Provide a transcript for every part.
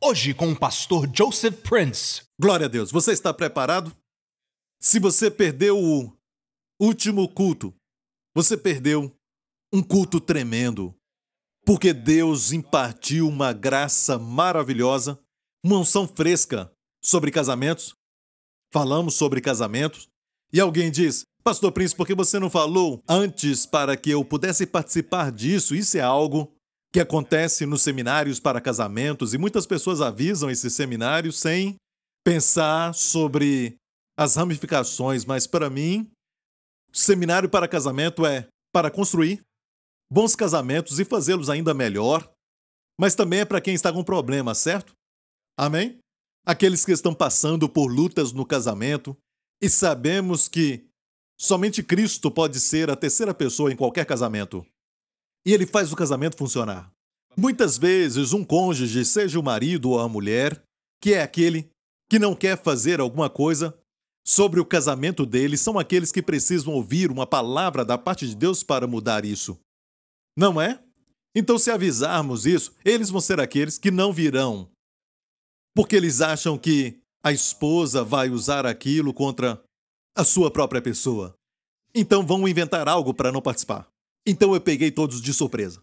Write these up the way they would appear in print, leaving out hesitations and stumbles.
Hoje com o pastor Joseph Prince. Glória a Deus. Você está preparado? Se você perdeu o último culto, você perdeu um culto tremendo, porque Deus impartiu uma graça maravilhosa, uma unção fresca sobre casamentos. Falamos sobre casamentos e alguém diz: Pastor Prince, por que você não falou antes para que eu pudesse participar disso? Isso é algo que acontece nos seminários para casamentos e muitas pessoas avisam esses seminários sem pensar sobre as ramificações, mas para mim, seminário para casamento é para construir bons casamentos e fazê-los ainda melhor, mas também é para quem está com problema, certo? Amém? Aqueles que estão passando por lutas no casamento e sabemos que somente Cristo pode ser a terceira pessoa em qualquer casamento. E ele faz o casamento funcionar. Muitas vezes, um cônjuge, seja o marido ou a mulher, que é aquele que não quer fazer alguma coisa sobre o casamento dele, são aqueles que precisam ouvir uma palavra da parte de Deus para mudar isso. Não é? Então, se avisarmos isso, eles vão ser aqueles que não virão, porque eles acham que a esposa vai usar aquilo contra a sua própria pessoa. Então, vão inventar algo para não participar. Então eu peguei todos de surpresa.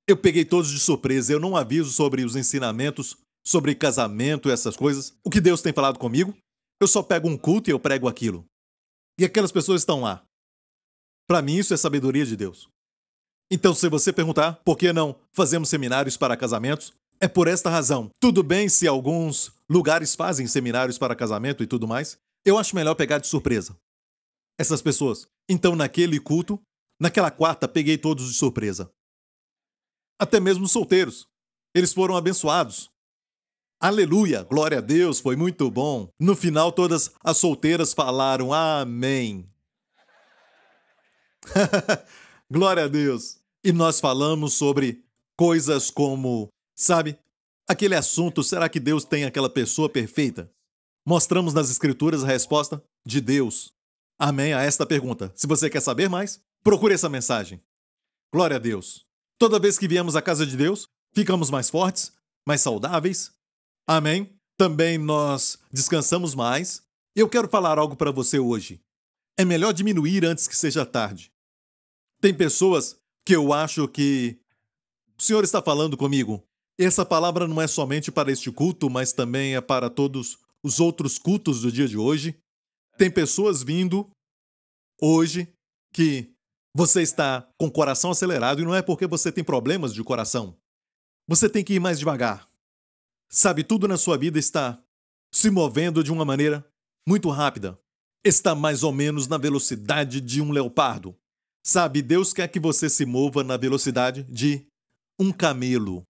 Eu não aviso sobre os ensinamentos, sobre casamento e essas coisas. O que Deus tem falado comigo, eu só pego um culto e eu prego aquilo. E aquelas pessoas estão lá. Para mim isso é sabedoria de Deus. Então se você perguntar por que não fazemos seminários para casamentos, é por esta razão. Tudo bem se alguns lugares fazem seminários para casamento e tudo mais, eu acho melhor pegar de surpresa essas pessoas. Então naquele culto, naquela quarta, peguei todos de surpresa. Até mesmo os solteiros. Eles foram abençoados. Aleluia! Glória a Deus, foi muito bom. No final, todas as solteiras falaram amém. Glória a Deus. E nós falamos sobre coisas como, sabe, aquele assunto, será que Deus tem aquela pessoa perfeita? Mostramos nas Escrituras a resposta de Deus. Amém a esta pergunta. Se você quer saber mais, procure essa mensagem. Glória a Deus. Toda vez que viemos à casa de Deus, ficamos mais fortes, mais saudáveis. Amém? Também nós descansamos mais. Eu quero falar algo para você hoje. É melhor diminuir antes que seja tarde. Tem pessoas que eu acho que o Senhor está falando comigo. Essa palavra não é somente para este culto, mas também é para todos os outros cultos do dia de hoje. Tem pessoas vindo hoje que você está com o coração acelerado e não é porque você tem problemas de coração. Você tem que ir mais devagar. Sabe, tudo na sua vida está se movendo de uma maneira muito rápida. Está mais ou menos na velocidade de um leopardo. Sabe, Deus quer que você se mova na velocidade de um camelo.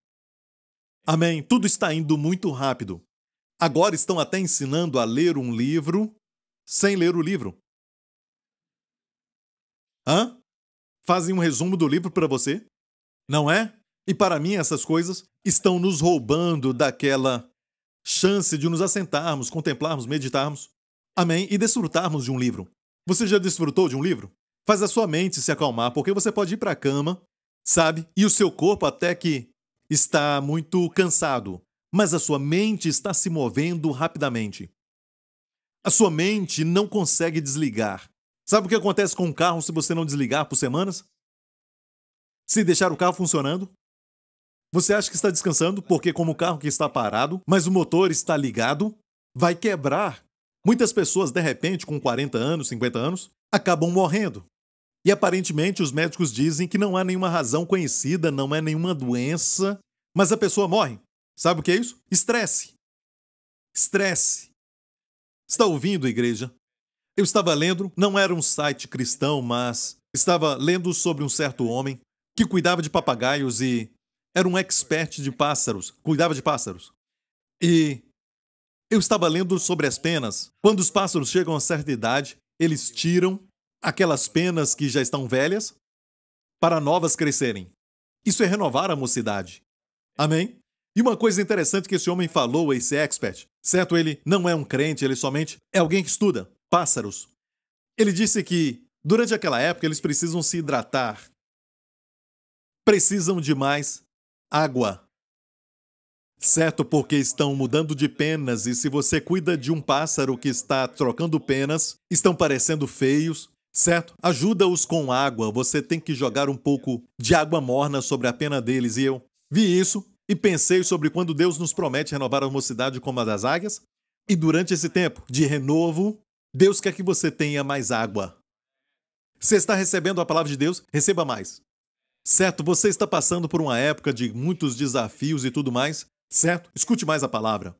Amém? Tudo está indo muito rápido. Agora estão até ensinando a ler um livro sem ler o livro. Hã? Fazem um resumo do livro para você? Não é? E para mim essas coisas estão nos roubando daquela chance de nos assentarmos, contemplarmos, meditarmos, amém? E desfrutarmos de um livro. Você já desfrutou de um livro? Faz a sua mente se acalmar, porque você pode ir para a cama, sabe? E o seu corpo até que está muito cansado, mas a sua mente está se movendo rapidamente. A sua mente não consegue desligar. Sabe o que acontece com um carro se você não desligar por semanas? Se deixar o carro funcionando? Você acha que está descansando porque como o carro que está parado, mas o motor está ligado, vai quebrar. Muitas pessoas, de repente, com 40 anos, 50 anos, acabam morrendo. E aparentemente os médicos dizem que não há nenhuma razão conhecida, não é nenhuma doença, mas a pessoa morre. Sabe o que é isso? Estresse. Estresse. Está ouvindo, igreja? Eu estava lendo, não era um site cristão, mas estava lendo sobre um certo homem que cuidava de papagaios e era um expert de pássaros, cuidava de pássaros. E eu estava lendo sobre as penas. Quando os pássaros chegam a certa idade, eles tiram aquelas penas que já estão velhas para novas crescerem. Isso é renovar a mocidade. Amém? E uma coisa interessante que esse homem falou, esse expert, certo? Ele não é um crente, ele somente é alguém que estuda pássaros. Ele disse que, durante aquela época, eles precisam se hidratar. Precisam de mais água. certo? Porque estão mudando de penas e se você cuida de um pássaro que está trocando penas, estão parecendo feios, certo? Ajuda-os com água, você tem que jogar um pouco de água morna sobre a pena deles. E eu vi isso e pensei sobre quando Deus nos promete renovar a mocidade como a das águias. E durante esse tempo de renovo, Deus quer que você tenha mais água. Você está recebendo a palavra de Deus? Receba mais. Certo? Você está passando por uma época de muitos desafios e tudo mais, certo? Escute mais a palavra.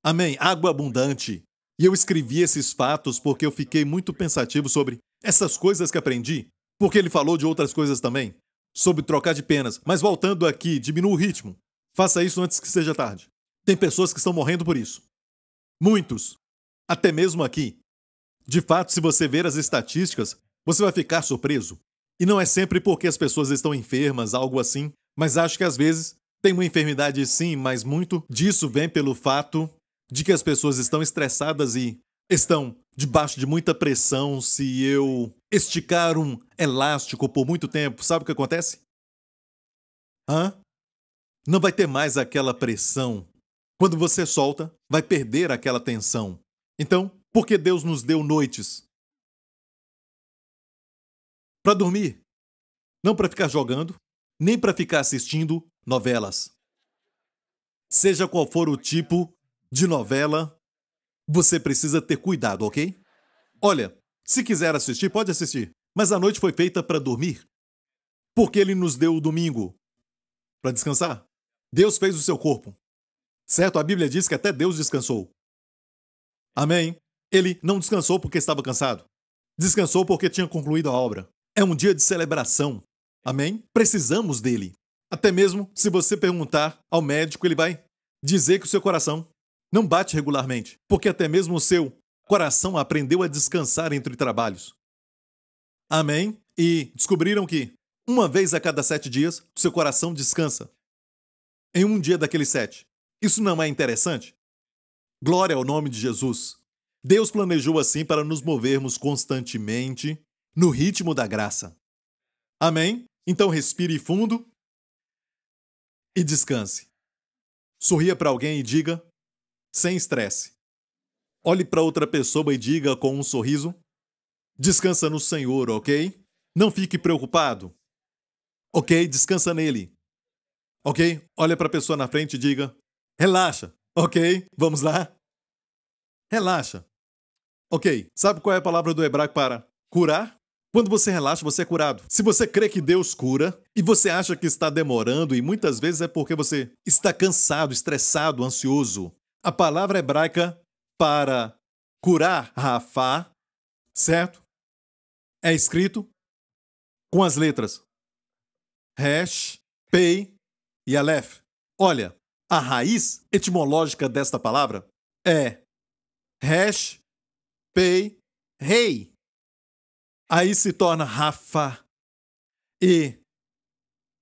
Amém. Água abundante. E eu escrevi esses fatos porque eu fiquei muito pensativo sobre essas coisas que aprendi, porque ele falou de outras coisas também, sobre trocar de penas. Mas voltando aqui, diminua o ritmo. Faça isso antes que seja tarde. Tem pessoas que estão morrendo por isso. Muitos. Até mesmo aqui. De fato, se você ver as estatísticas, você vai ficar surpreso. E não é sempre porque as pessoas estão enfermas, algo assim, mas acho que às vezes tem uma enfermidade sim, mas muito disso vem pelo fato de que as pessoas estão estressadas e estão debaixo de muita pressão. Se eu esticar um elástico por muito tempo, sabe o que acontece? Não vai ter mais aquela pressão. Quando você solta, vai perder aquela tensão. Então, por que Deus nos deu noites? Para dormir. Não para ficar jogando, nem para ficar assistindo novelas. Seja qual for o tipo de novela, você precisa ter cuidado, ok? Olha, se quiser assistir, pode assistir. Mas a noite foi feita para dormir. Porque Ele nos deu o domingo para descansar. Deus fez o seu corpo. Certo? A Bíblia diz que até Deus descansou. Amém? Ele não descansou porque estava cansado. Descansou porque tinha concluído a obra. É um dia de celebração. Amém? Precisamos dele. Até mesmo se você perguntar ao médico, ele vai dizer que o seu coração não bate regularmente, porque até mesmo o seu coração aprendeu a descansar entre trabalhos. Amém? E descobriram que uma vez a cada 7 dias, o seu coração descansa. Em um dia daqueles 7. Isso não é interessante? Glória ao nome de Jesus. Deus planejou assim para nos movermos constantemente no ritmo da graça. Amém? Então respire fundo e descanse. Sorria para alguém e diga, sem estresse. Olhe para outra pessoa e diga com um sorriso, descansa no Senhor, ok? Não fique preocupado. Ok? Descansa nele. Ok? Olha para a pessoa na frente e diga, relaxa. Ok? Vamos lá? Relaxa. Ok, sabe qual é a palavra do hebraico para curar? Quando você relaxa, você é curado. Se você crê que Deus cura e você acha que está demorando, e muitas vezes é porque você está cansado, estressado, ansioso. A palavra hebraica para curar, rafá, certo? É escrito com as letras Resh, Pei e Aleph. Olha, a raiz etimológica desta palavra é Resh, Pei, Rei. Aí se torna Rafá. E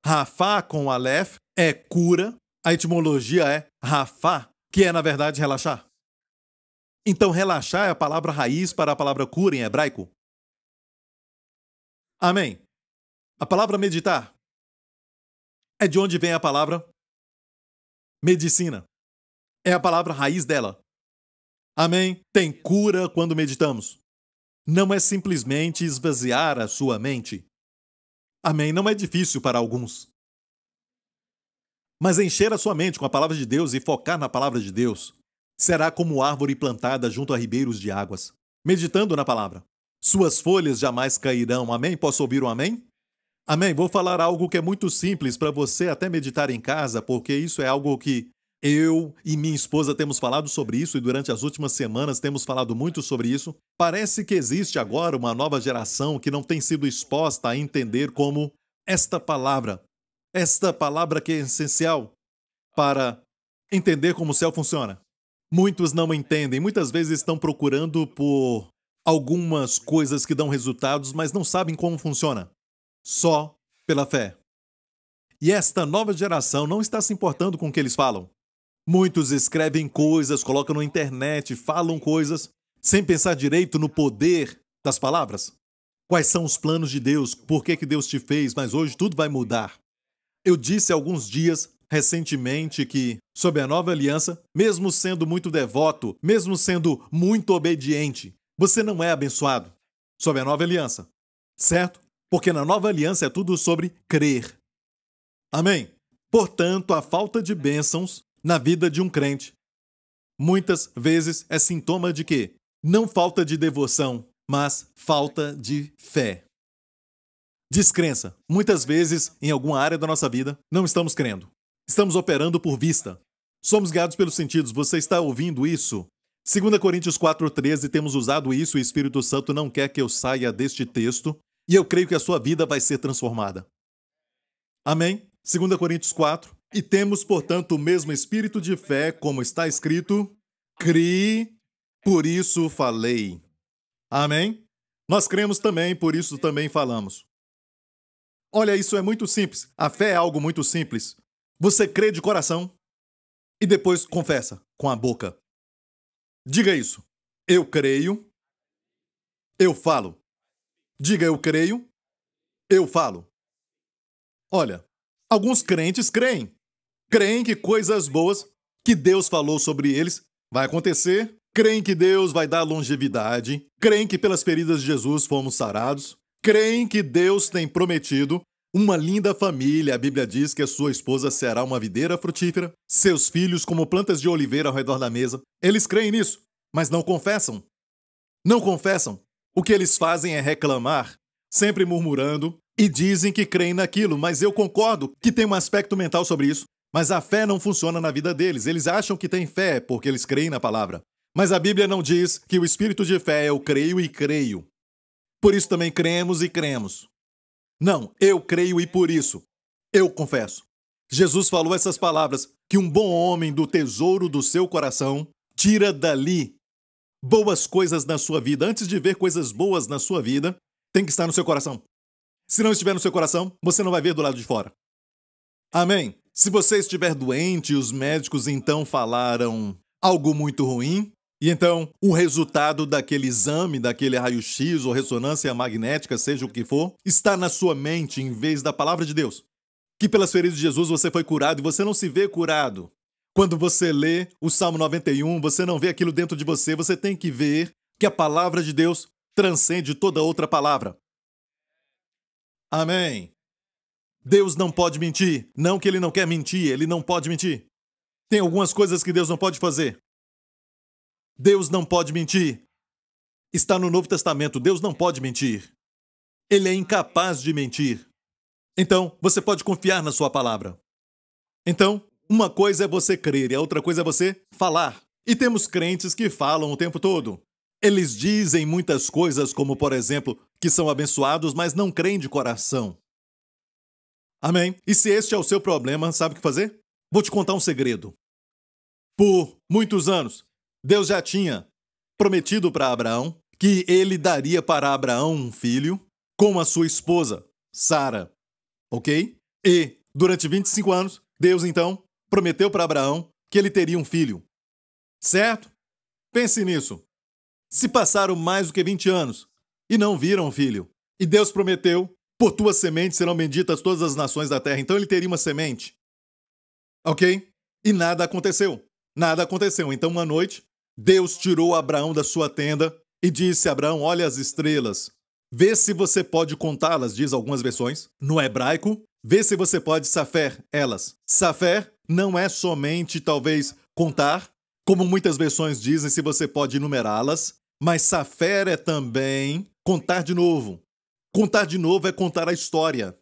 Rafá com Aleph é cura. A etimologia é Rafá, que é na verdade relaxar. Então relaxar é a palavra raiz para a palavra cura em hebraico. Amém. A palavra meditar é de onde vem a palavra medicina. É a palavra raiz dela. Amém? Tem cura quando meditamos. Não é simplesmente esvaziar a sua mente. Amém? Não é difícil para alguns. Mas encher a sua mente com a palavra de Deus e focar na palavra de Deus será como árvore plantada junto a ribeiros de águas, meditando na palavra. Suas folhas jamais cairão. Amém? Posso ouvir um amém? Amém? Vou falar algo que é muito simples para você até meditar em casa, porque isso é algo que eu e minha esposa temos falado sobre isso e durante as últimas semanas temos falado muito sobre isso. Parece que existe agora uma nova geração que não tem sido exposta a entender como esta palavra que é essencial para entender como o céu funciona. Muitos não entendem, muitas vezes estão procurando por algumas coisas que dão resultados, mas não sabem como funciona. Só pela fé. E esta nova geração não está se importando com o que eles falam. Muitos escrevem coisas, colocam na internet, falam coisas, sem pensar direito no poder das palavras. Quais são os planos de Deus? Por que Deus te fez? Mas hoje tudo vai mudar. Eu disse há alguns dias recentemente que, sob a nova aliança, mesmo sendo muito devoto, mesmo sendo muito obediente, você não é abençoado sob a nova aliança, certo? Porque na nova aliança é tudo sobre crer. Amém? Portanto, a falta de bênçãos na vida de um crente muitas vezes é sintoma de quê? Não falta de devoção, mas falta de fé. Descrença. Muitas vezes, em alguma área da nossa vida, não estamos crendo. Estamos operando por vista. Somos guiados pelos sentidos. Você está ouvindo isso? 2 Coríntios 4,13, temos usado isso e o Espírito Santo não quer que eu saia deste texto e eu creio que a sua vida vai ser transformada. Amém? 2 Coríntios 4. E temos, portanto, o mesmo espírito de fé, como está escrito, criei, por isso falei. Amém? Nós cremos também, por isso também falamos. Olha, isso é muito simples. A fé é algo muito simples. Você crê de coração e depois confessa com a boca. Diga isso. Eu creio, eu falo. Diga eu creio, eu falo. Olha, alguns crentes creem. Creem que coisas boas que Deus falou sobre eles vai acontecer. Creem que Deus vai dar longevidade. Creem que pelas feridas de Jesus fomos sarados. Creem que Deus tem prometido uma linda família. A Bíblia diz que a sua esposa será uma videira frutífera, seus filhos como plantas de oliveira ao redor da mesa. Eles creem nisso, mas não confessam. Não confessam. O que eles fazem é reclamar, sempre murmurando, e dizem que creem naquilo, mas eu concordo que tem um aspecto mental sobre isso. Mas a fé não funciona na vida deles. Eles acham que têm fé porque eles creem na palavra. Mas a Bíblia não diz que o espírito de fé é eu creio e creio. Por isso também cremos e cremos. Não, eu creio e por isso eu confesso. Jesus falou essas palavras, que um bom homem do tesouro do seu coração tira dali boas coisas na sua vida. Antes de ver coisas boas na sua vida, tem que estar no seu coração. Se não estiver no seu coração, você não vai ver do lado de fora. Amém? Se você estiver doente e os médicos então falaram algo muito ruim, e então o resultado daquele exame, daquele raio-x ou ressonância magnética, seja o que for, está na sua mente em vez da palavra de Deus. Que pelas feridas de Jesus você foi curado e você não se vê curado. Quando você lê o Salmo 91, você não vê aquilo dentro de você, você tem que ver que a palavra de Deus transcende toda outra palavra. Amém? Deus não pode mentir. Não que ele não quer mentir, ele não pode mentir. Tem algumas coisas que Deus não pode fazer. Deus não pode mentir. Está no Novo Testamento, Deus não pode mentir. Ele é incapaz de mentir. Então, você pode confiar na sua palavra. Então, uma coisa é você crer e a outra coisa é você falar. E temos crentes que falam o tempo todo. Eles dizem muitas coisas, como, por exemplo, que são abençoados, mas não creem de coração. Amém? E se este é o seu problema, sabe o que fazer? Vou te contar um segredo. Por muitos anos, Deus já tinha prometido para Abraão que ele daria para Abraão um filho com a sua esposa, Sara. Ok? E, durante 25 anos, Deus, então, prometeu para Abraão que ele teria um filho. Certo? Pense nisso. Se passaram mais do que 20 anos e não viram um filho, e Deus prometeu, por tua semente serão benditas todas as nações da terra, então ele teria uma semente. Ok? E nada aconteceu. Nada aconteceu. Então, uma noite, Deus tirou Abraão da sua tenda e disse a Abraão, olha as estrelas. Vê se você pode contá-las, diz algumas versões. No hebraico, vê se você pode safer elas. Safer não é somente, talvez, contar, como muitas versões dizem, se você pode numerá-las, mas safer é também contar de novo. Contar de novo é contar a história.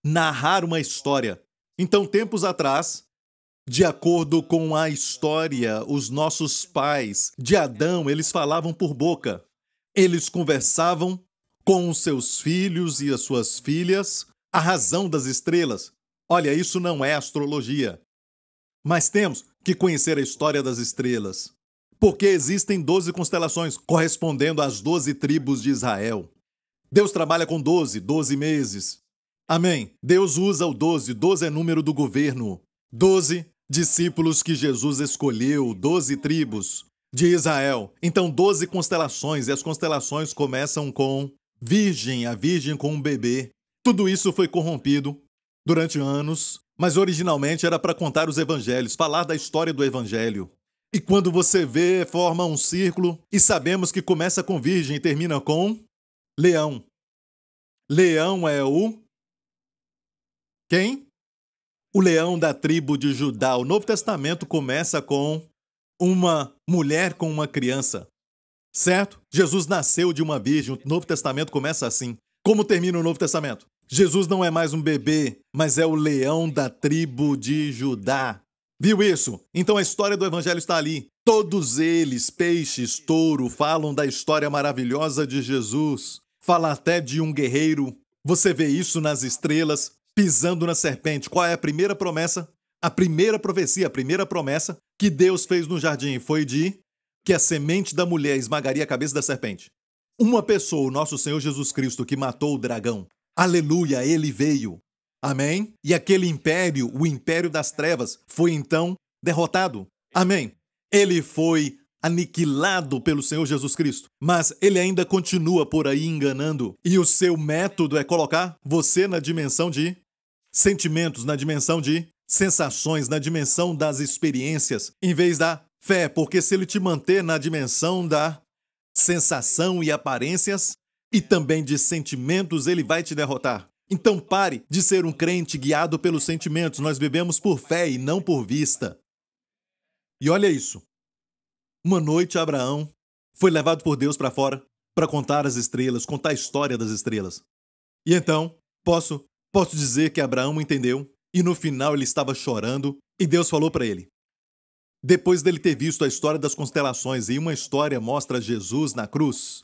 Narrar uma história. Então, tempos atrás, de acordo com a história, os nossos pais de Adão, eles falavam por boca. Eles conversavam com os seus filhos e as suas filhas a razão das estrelas. Olha, isso não é astrologia. Mas temos que conhecer a história das estrelas. Porque existem 12 constelações correspondendo às 12 tribos de Israel. Deus trabalha com 12 meses. Amém. Deus usa o 12 é número do governo. 12 discípulos que Jesus escolheu, 12 tribos de Israel. Então, 12 constelações, e as constelações começam com virgem, a virgem com um bebê. Tudo isso foi corrompido durante anos, Mas originalmente era para contar os evangelhos, falar da história do evangelho. E quando você vê, forma um círculo e sabemos que começa com virgem e termina com leão. Leão é o... quem? O leão da tribo de Judá. O Novo Testamento começa com uma mulher com uma criança. Certo? Jesus nasceu de uma virgem. O Novo Testamento começa assim. Como termina o Novo Testamento? Jesus não é mais um bebê, mas é o leão da tribo de Judá. Viu isso? Então a história do Evangelho está ali. Todos eles, peixes, touro, falam da história maravilhosa de Jesus. Fala até de um guerreiro. Você vê isso nas estrelas, pisando na serpente. Qual é a primeira promessa? A primeira profecia, a primeira promessa que Deus fez no jardim foi de que a semente da mulher esmagaria a cabeça da serpente. Uma pessoa, o nosso Senhor Jesus Cristo, que matou o dragão. Aleluia, ele veio. Amém? E aquele império, o império das trevas, foi então derrotado. Amém? Ele foi aniquilado pelo Senhor Jesus Cristo. Mas ele ainda continua por aí enganando. E o seu método é colocar você na dimensão de sentimentos, na dimensão de sensações, na dimensão das experiências, em vez da fé. Porque se ele te manter na dimensão da sensação e aparências, e também de sentimentos, ele vai te derrotar. Então pare de ser um crente guiado pelos sentimentos. Nós vivemos por fé e não por vista. E olha isso. Uma noite Abraão foi levado por Deus para fora para contar as estrelas, contar a história das estrelas. E então, posso dizer que Abraão entendeu e no final ele estava chorando e Deus falou para ele. Depois dele ter visto a história das constelações e uma história mostra Jesus na cruz.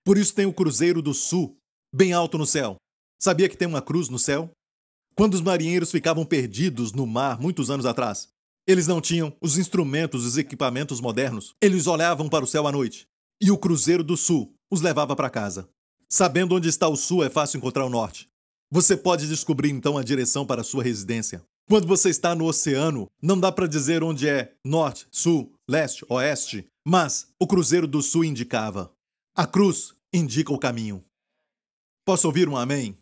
Por isso tem o Cruzeiro do Sul, bem alto no céu. Sabia que tem uma cruz no céu? Quando os marinheiros ficavam perdidos no mar muitos anos atrás, eles não tinham os instrumentos, os equipamentos modernos. Eles olhavam para o céu à noite. E o Cruzeiro do Sul os levava para casa. Sabendo onde está o sul, é fácil encontrar o norte. Você pode descobrir então a direção para a sua residência. Quando você está no oceano, não dá para dizer onde é norte, sul, leste, oeste, mas o Cruzeiro do Sul indicava. A cruz indica o caminho. Posso ouvir um amém?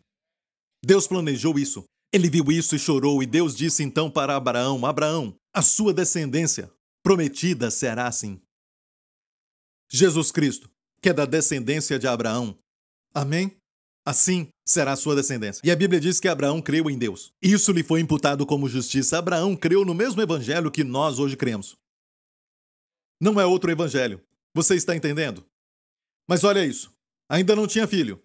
Deus planejou isso. Ele viu isso e chorou, e Deus disse então para Abraão, Abraão, a sua descendência prometida será assim. Jesus Cristo, que é da descendência de Abraão. Amém? Assim será a sua descendência. E a Bíblia diz que Abraão creu em Deus. Isso lhe foi imputado como justiça. Abraão creu no mesmo evangelho que nós hoje cremos. Não é outro evangelho. Você está entendendo? Mas olha isso. Ainda não tinha filho.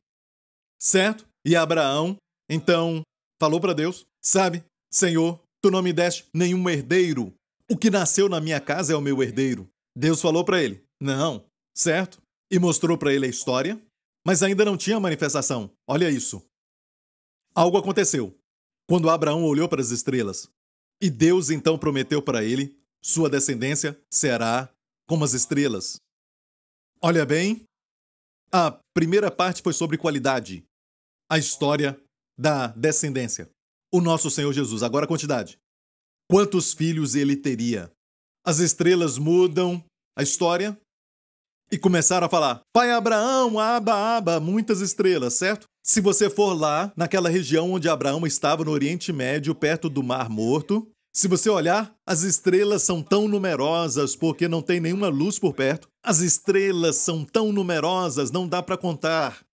Certo? E Abraão, então, falou para Deus, sabe, Senhor, tu não me deste nenhum herdeiro. O que nasceu na minha casa é o meu herdeiro. Deus falou para ele, não, certo? E mostrou para ele a história, mas ainda não tinha manifestação. Olha isso. Algo aconteceu. Quando Abraão olhou para as estrelas, e Deus então prometeu para ele, sua descendência será como as estrelas. Olha bem, a primeira parte foi sobre qualidade. A história da descendência. O nosso Senhor Jesus. Agora a quantidade. Quantos filhos ele teria? As estrelas mudam a história e começaram a falar, Pai Abraão, Aba, muitas estrelas, certo? Se você for lá, naquela região onde Abraão estava no Oriente Médio, perto do Mar Morto, se você olhar, as estrelas são tão numerosas porque não tem nenhuma luz por perto. As estrelas são tão numerosas, não dá para contar.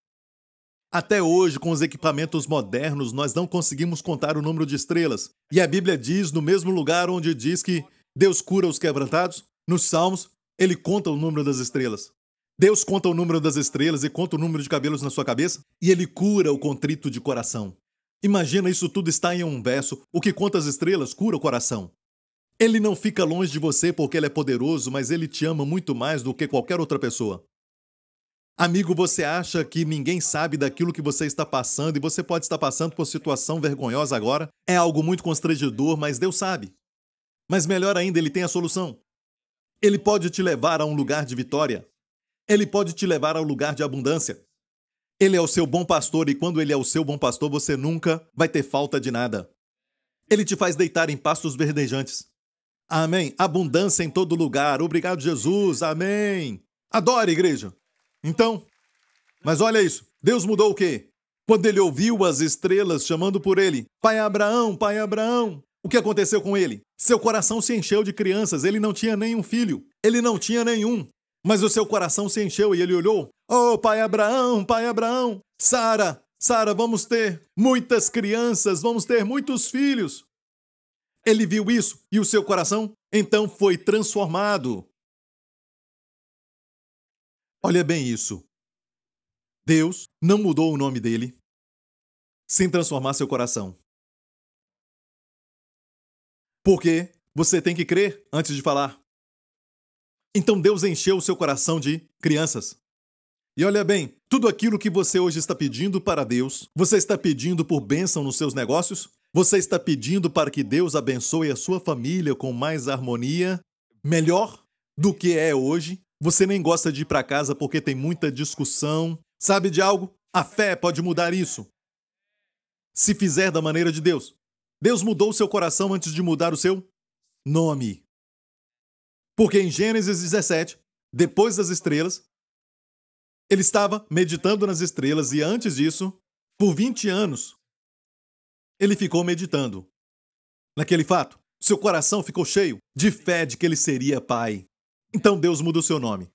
Até hoje, com os equipamentos modernos, nós não conseguimos contar o número de estrelas. E a Bíblia diz, no mesmo lugar onde diz que Deus cura os quebrantados, nos Salmos, ele conta o número das estrelas. Deus conta o número das estrelas e conta o número de cabelos na sua cabeça, e ele cura o contrito de coração. Imagina, isso tudo está em um verso. O que conta as estrelas cura o coração. Ele não fica longe de você porque ele é poderoso, mas ele te ama muito mais do que qualquer outra pessoa. Amigo, você acha que ninguém sabe daquilo que você está passando e você pode estar passando por situação vergonhosa agora? É algo muito constrangedor, mas Deus sabe. Mas melhor ainda, ele tem a solução. Ele pode te levar a um lugar de vitória. Ele pode te levar ao lugar de abundância. Ele é o seu bom pastor e quando ele é o seu bom pastor, você nunca vai ter falta de nada. Ele te faz deitar em pastos verdejantes. Amém. Abundância em todo lugar. Obrigado, Jesus. Amém. Adore, igreja. Então, mas olha isso. Deus mudou o quê? Quando ele ouviu as estrelas chamando por ele, Pai Abraão, Pai Abraão, o que aconteceu com ele? Seu coração se encheu de crianças, ele não tinha nenhum filho, ele não tinha nenhum, mas o seu coração se encheu e ele olhou, oh, Pai Abraão, Sara, vamos ter muitas crianças, vamos ter muitos filhos. Ele viu isso e o seu coração então foi transformado. Olha bem isso. Deus não mudou o nome dele sem transformar seu coração. Porque você tem que crer antes de falar. Então Deus encheu o seu coração de crianças. E olha bem, tudo aquilo que você hoje está pedindo para Deus, você está pedindo por bênção nos seus negócios? Você está pedindo para que Deus abençoe a sua família com mais harmonia, melhor do que é hoje? Você nem gosta de ir para casa porque tem muita discussão. Sabe de algo? A fé pode mudar isso. Se fizer da maneira de Deus. Deus mudou o seu coração antes de mudar o seu nome. Porque em Gênesis 17, depois das estrelas, ele estava meditando nas estrelas e antes disso, por 20 anos, ele ficou meditando naquele fato. Seu coração ficou cheio de fé de que ele seria pai. Então Deus muda o seu nome.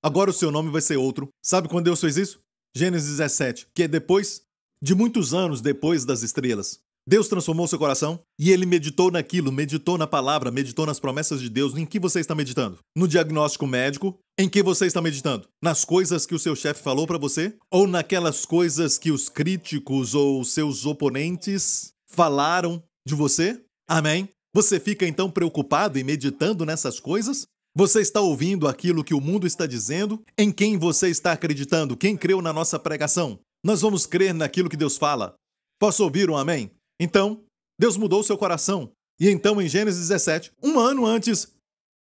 Agora o seu nome vai ser outro. Sabe quando Deus fez isso? Gênesis 17, que é depois de muitos anos depois das estrelas. Deus transformou seu coração e ele meditou naquilo, meditou na palavra, meditou nas promessas de Deus. Em que você está meditando? No diagnóstico médico? Em que você está meditando? Nas coisas que o seu chefe falou para você? Ou naquelas coisas que os críticos ou seus oponentes falaram de você? Amém? Você fica então preocupado e meditando nessas coisas? Você está ouvindo aquilo que o mundo está dizendo? Em quem você está acreditando? Quem creu na nossa pregação? Nós vamos crer naquilo que Deus fala. Posso ouvir um amém? Então, Deus mudou seu coração. E então, em Gênesis 17, um ano antes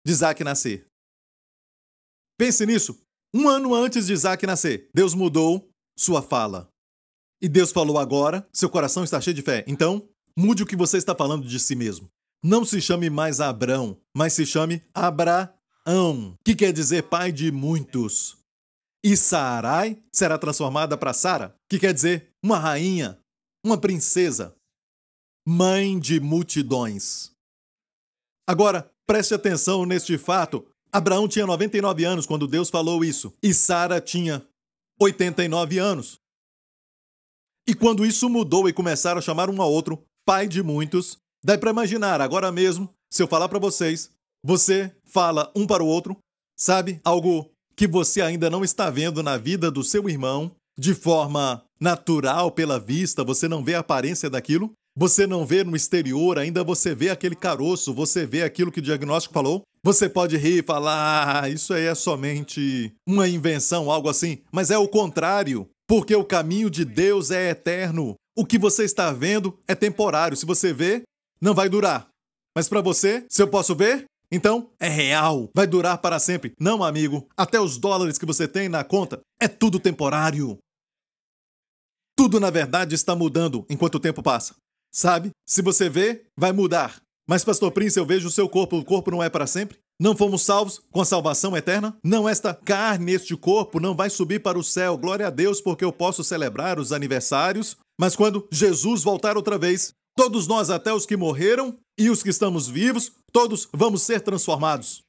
de Isaac nascer. Pense nisso. Um ano antes de Isaac nascer, Deus mudou sua fala. E Deus falou agora, seu coração está cheio de fé. Então, mude o que você está falando de si mesmo. Não se chame mais Abrão, mas se chame Abraão, que quer dizer pai de muitos. E Sarai será transformada para Sara, que quer dizer uma rainha, uma princesa, mãe de multidões. Agora, preste atenção neste fato. Abraão tinha 99 anos quando Deus falou isso, e Sara tinha 89 anos. E quando isso mudou e começaram a chamar um ao outro pai de muitos, dá para imaginar, agora mesmo, se eu falar para vocês, você fala um para o outro, sabe? Algo que você ainda não está vendo na vida do seu irmão, de forma natural pela vista, você não vê a aparência daquilo, você não vê no exterior, ainda você vê aquele caroço, você vê aquilo que o diagnóstico falou. Você pode rir e falar, isso aí é somente uma invenção, algo assim, mas é o contrário, porque o caminho de Deus é eterno. O que você está vendo é temporário, se você vê, não vai durar. Mas para você, se eu posso ver, então é real, vai durar para sempre. Não, amigo, até os dólares que você tem na conta, é tudo temporário. Tudo, na verdade, está mudando enquanto o tempo passa. Sabe? Se você vê, vai mudar. Mas, Pastor Prince, eu vejo o seu corpo não é para sempre? Não fomos salvos com a salvação eterna? Não, esta carne, este corpo, não vai subir para o céu. Glória a Deus, porque eu posso celebrar os aniversários. Mas quando Jesus voltar outra vez, todos nós, até os que morreram e os que estamos vivos, todos vamos ser transformados.